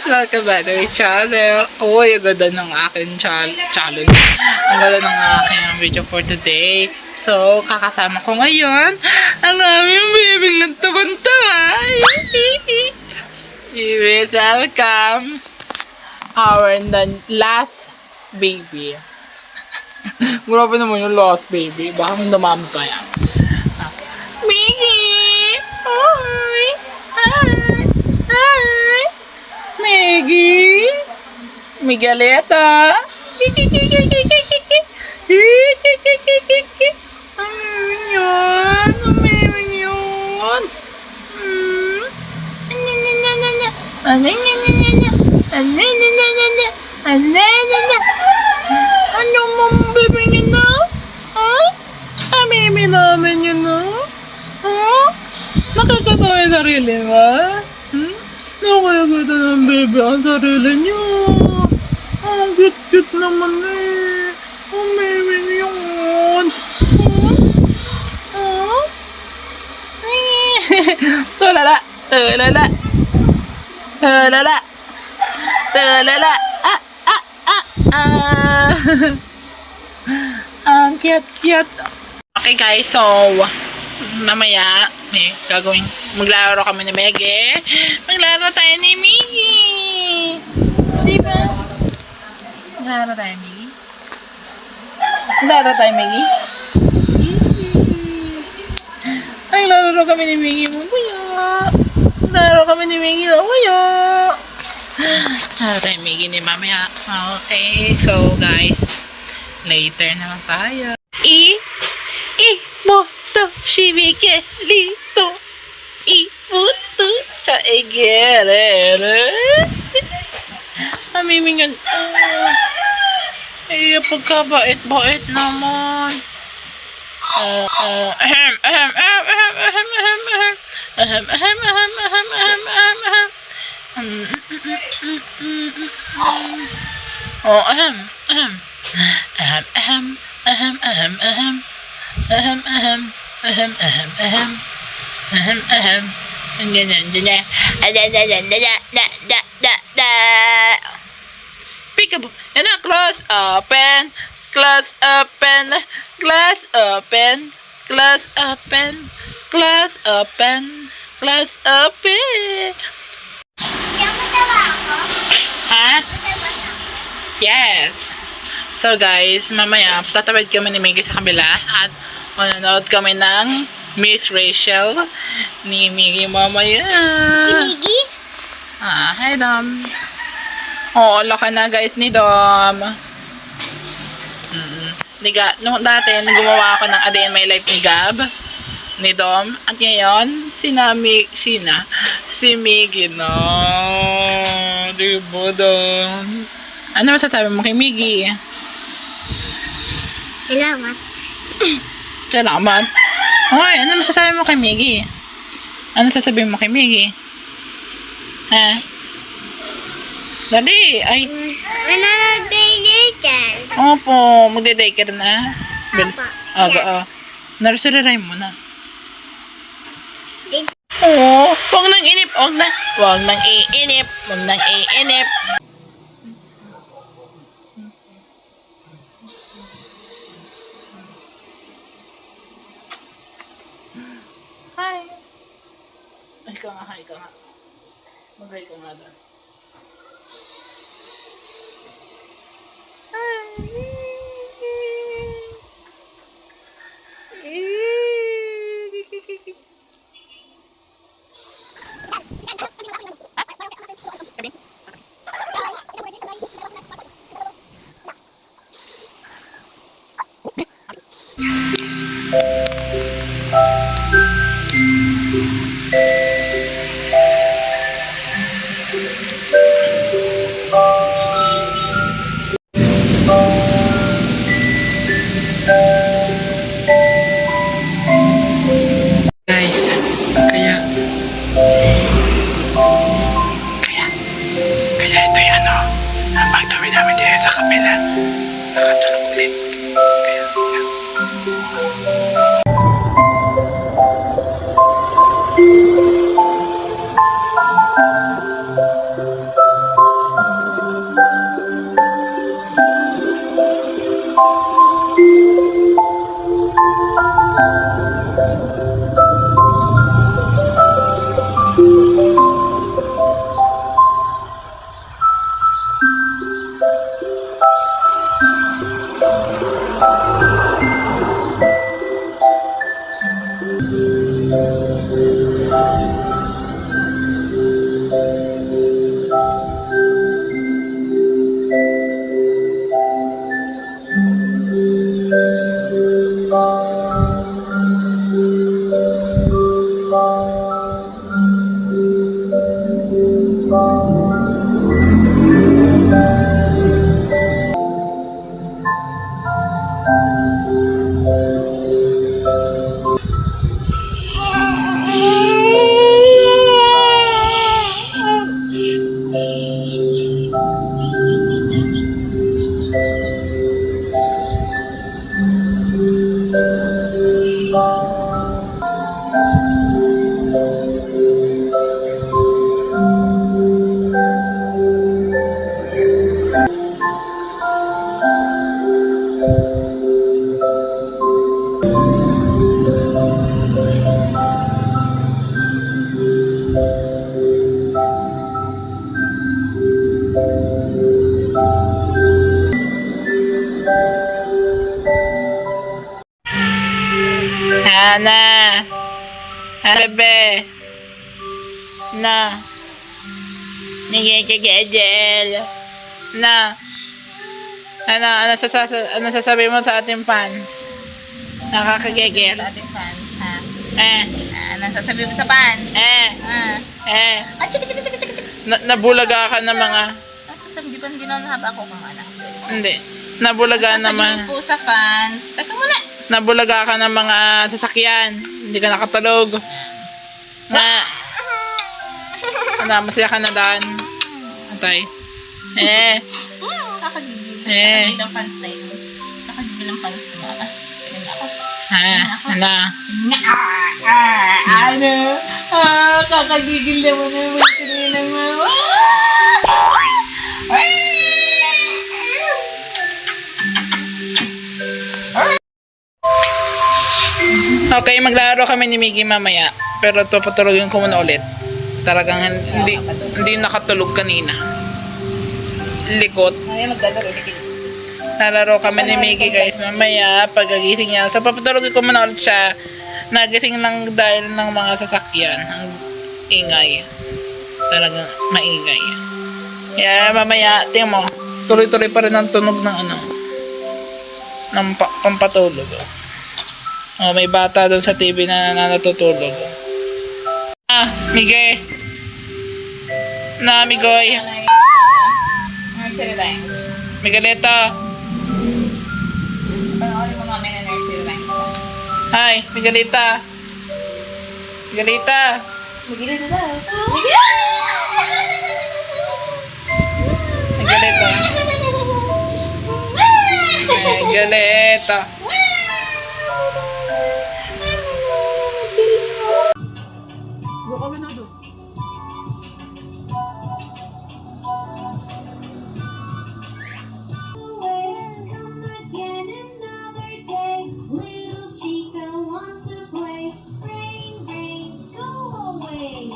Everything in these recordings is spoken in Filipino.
Welcome back to my channel. Uy, ang ganda ng aking channel. Ang ganda ng aking video for today. So, kakasama ko ngayon ang aming baby ng tabang-tawa. Welcome our last baby. Grabe naman yung last baby. Baka dumami pa yan. Miggy! Hi! Hi! Hi! Miggy! Migueleta! Ano yun? Ano yun? Ano mong bebe niyo na? Ha? Bebe namin yun na? Ha? Nakakatawa yung sarili mo? Nakakaganda ng bebe ang sarili niyo. Ang cute-cute naman eh. Ang bebe niyo yun. Tulala! Tulala! Tulala! Tulala! Ang cute-cute. Okay guys, so mamaya may gagawin. Maglaro kami ni Miggy. Maglaro tayo ni Miggy. Diba? Maglaro tayo ni Miggy. Maglaro tayo Miggy. Maglaro kami ni Miggy. Mamaya. Maglaro kami ni Miggy. Mamaya. Maglaro tayo Miggy ni mamaya. Okay, so guys, later na lang tayo. Moto si Miguelito. Iputo sa Egerere. Amimingan. Eh, pagkabait-bait naman. Ang ganyan. Peekaboo. Ano? Close, open. Close, open. Close, open. Close, open. Close, open. Close, open. Ha? Yes. So guys, mamaya tatawid kami ni Miggy sa kabila at manonood kami ng Miss Rachel ni Miggy mamaya. Si Miggy? Hi Dom. Oo, laka na guys ni Dom. Dati, gumawa ako ng A Day in My Life ni Gab, ni Dom. At ngayon, si Miggy na. Diba Dom? Ano masasabi mo kay Miggy? Salamat. Salamat. Hoy, ano masasabi mo kay Miggy? Ano sasabihin mo kay Miggy? Ha? Dali, ay. Nag-daycare. Opo, magde-daycare na. Bilis. Opo. Narsuriray mo na. Oo, wag nang inip. Wag nang iinip. Wag nang iinip. Hi. Ay ka nga, hi ka nga. Mag-hi ka nga doon. Kaya ito yung ang pagtawid namin dito sa kabila. Nakatulog ulit. Kaya, Ana. Ana, bebe. Na. Nagigigigil. Na. Ano sasabihin mo sa ating fans? Nakakagigil. Sa ating fans, ha? Eh. Ano sasabihin mo sa fans? Chika. Nabulaga ka ng mga... Ang sasabihin, di ba hindi na haba ako kung anak? Hindi. Nabulaga naman. Sasabihin po sa fans, taka muna. Nabulaga ka ng mga sasakyan. Hindi ka nakatulog. Na. Masaya ka na daan. Atay. Kakagigil. Eh. Kakagigil ang fans na yun. Kakagigil ang fans na mga. Ganun ako. Ano? Kakagigil naman ang mga ng mga. Okay, maglaro kami ni Miggy mamaya. Pero papatulogin ko muna ulit. Talagang hindi nakatulog kanina. Likot. Ay, maglalaro ni Kili. Lalaro kami ni Miggy guys mamaya pagkagising niya. So papatulogin ko muna ulit siya. Nagising lang dahil ng mga sasakyan. Ang ingay. Talagang maingay. Kaya mamaya, tingnan mo. Tuloy-tuloy pa rin ang tunog ng ng pampatulog. Oh, may bata doon sa TV na natutulog. Miggy. Migoy. Nursery rhymes. Miguelita. Panoorin mo namin na nursery rhymes. Hi, Miguelita. Miguelita. Magigil na daw. Miguelita. Miguelita. Go kami na doon. Little Chica wants to play. Rain, rain, go away.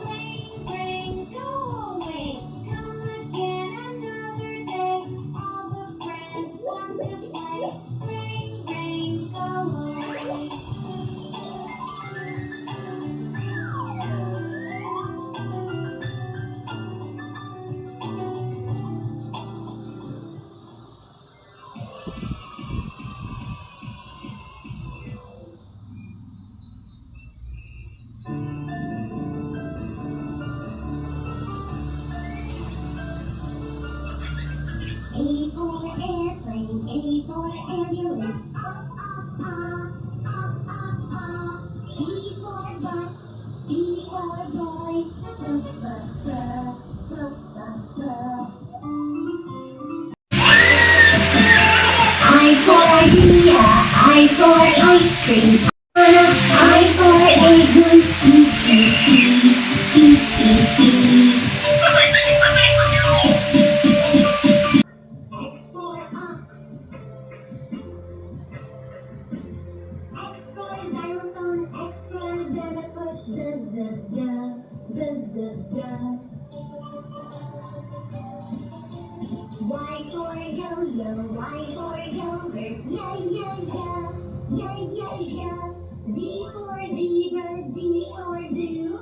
Rain, rain, go away. Come again another day. All the friends want to play. Rain, rain, go away. A for airplane, A for ambulance. B for bus, B for boy. I for idea, I for ice cream. I for igloo, X for ox. X for xylophone, X for xylophone, Y for yo-yo, Y for yogurt, yeah, yeah, yeah, yeah, yeah, yeah. Z for zebra, Z for zoo,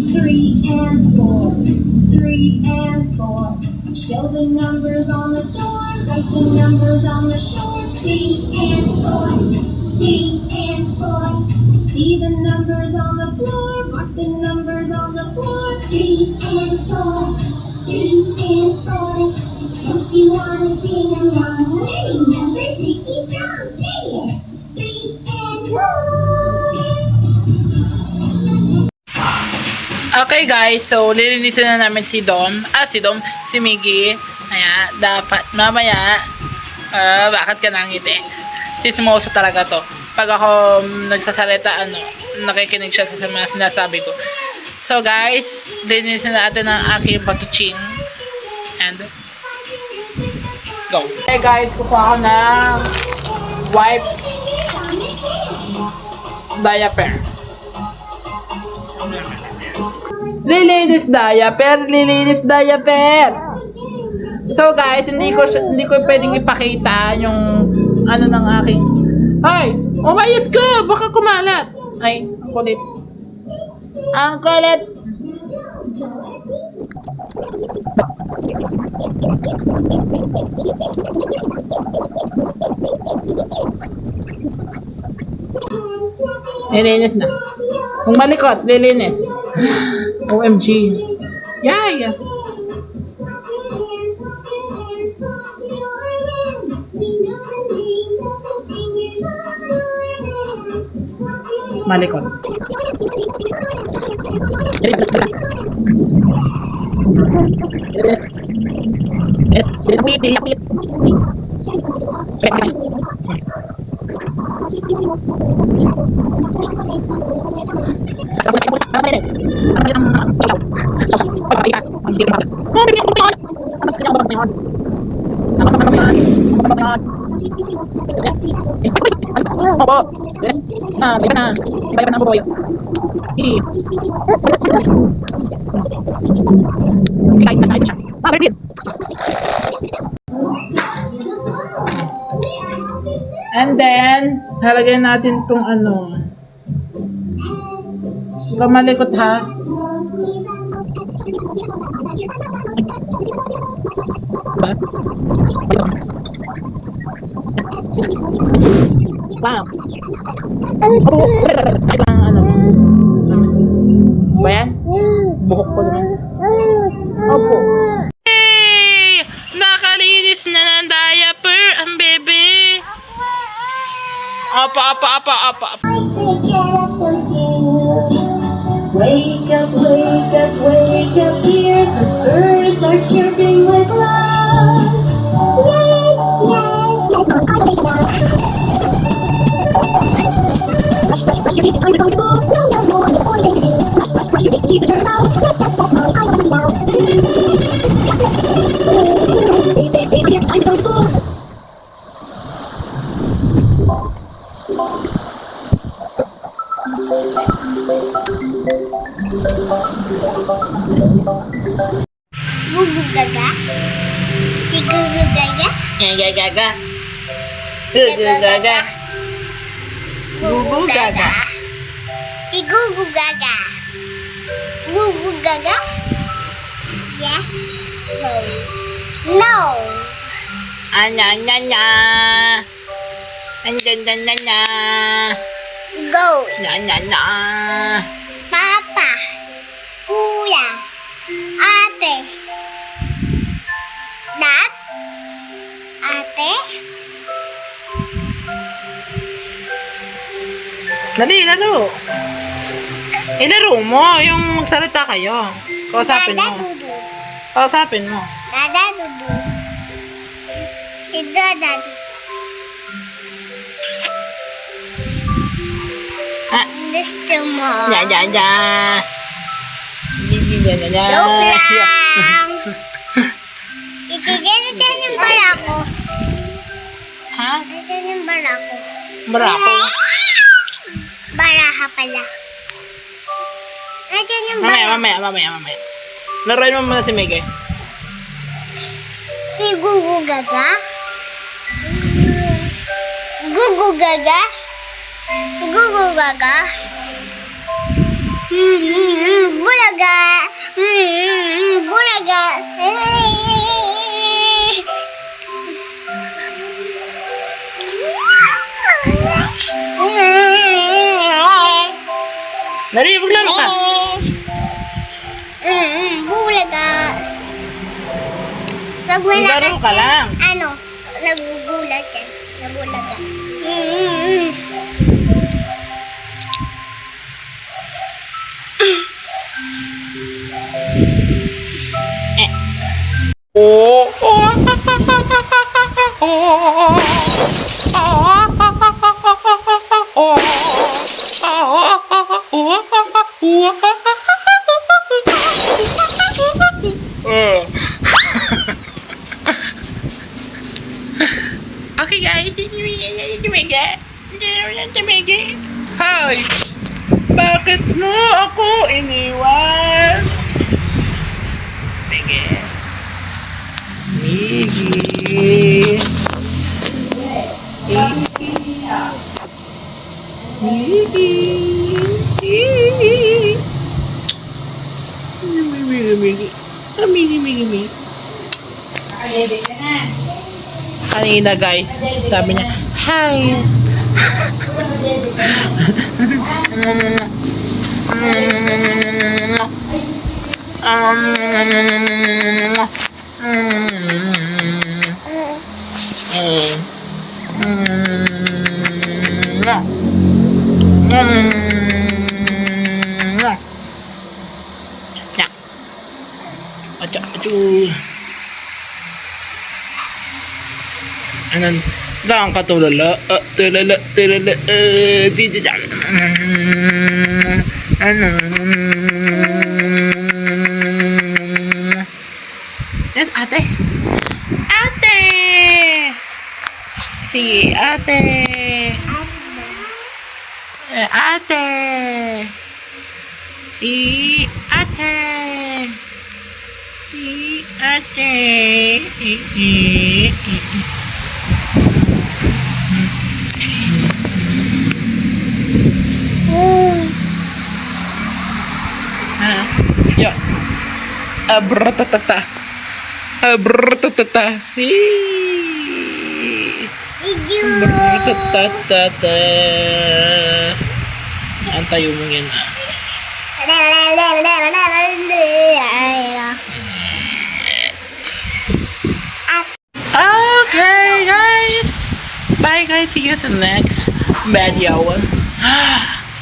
Three and four, 3 and 4. Show the numbers on the door, write the numbers on the shore. 3 and 4, 3 and 4. See the numbers on the floor, mark the numbers on the floor. 3 and 4, 3 and 4. Don't you wanna sing along? Learning numbers makes you strong. Say it. 3 and 4. Okay guys, so lilinisin na namin si Miggy. Kaya dapat mamaya, bakit ka nangiti? Sismoso talaga to. Pag ako nagsasalita, nakikinig siya sa mga sinasabi ko. So guys, linisin natin ang aking batuchin. And go. Okay guys, kukuha ko ng wipes diaper. Lilinis diaper. So guys, hindi ko pwedeng ipakita yung ano ng aking. Ay, umayos ka, baka kumalat. Ay, ang kulit. Ang kulit. Lilinis na. Kung malikot, lilinis. OMG. Yay! Malikot. And then, halagyan natin tong ano. Huwag kang malikot ha. Wow. Ano? Ba yan? Buhok ko naman. Opo. Hey! Nakalinis na ng diaper ang bebe. Apa. Get up so soon. Wake up, here. The birds are chirping with love. Yes. Brush your teeth, it's time to go to school. No, what are you going to do? Brush your teeth to keep the germs out. That's mommy, I love you now. Baby, it's time to go to school. Gugu gaga. Si gugu gaga. Gaga. Gaga. Gugu gaga. Si gugu gaga. Gugu gaga. Yes. No. Anya. Go. Nya. Papa. Kuya. Ate. Dad. Ate. Dali, laro. Ilaro mo, yung salita kayo. Kausapin Dada mo. dudu. Kausapin mo. Dada dudu. Dada dudu. Ah. Gusto mo. Ja. Joke lang. Itigil ito yung barako. Ha? Ito yung barako. Barako. Baraha pala. Ito yung barako. Mamaya. Laruin mo muna si Mege. Si Gugu Gaga. Gugu Gaga. Bulaga. Bulaga. Dali, maglaro ka. Bulaga. Pag Maglaro ka lang. Ano? Nagugulat yan. Nabulaga. Okay guys, Hoy! Bakit mo ako iniwan? Miggy. Miggy. Miggy. Kanina guys, sabi niya, hi! Anan, daan ka tulala, tulala, dito dyan. Yan, ate. Ate! Si ate. Ate. Si ate. Si ate. Ya. Abratata. Abratata. Abratata. Antayo mo yan ah. Okay guys. Bye guys. See you in the next video.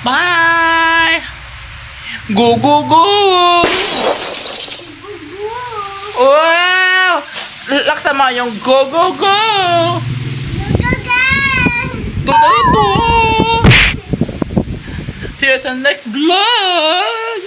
Bye. Go go go. Wow! Laksa mo yung go go go. Go. See you in the next vlog.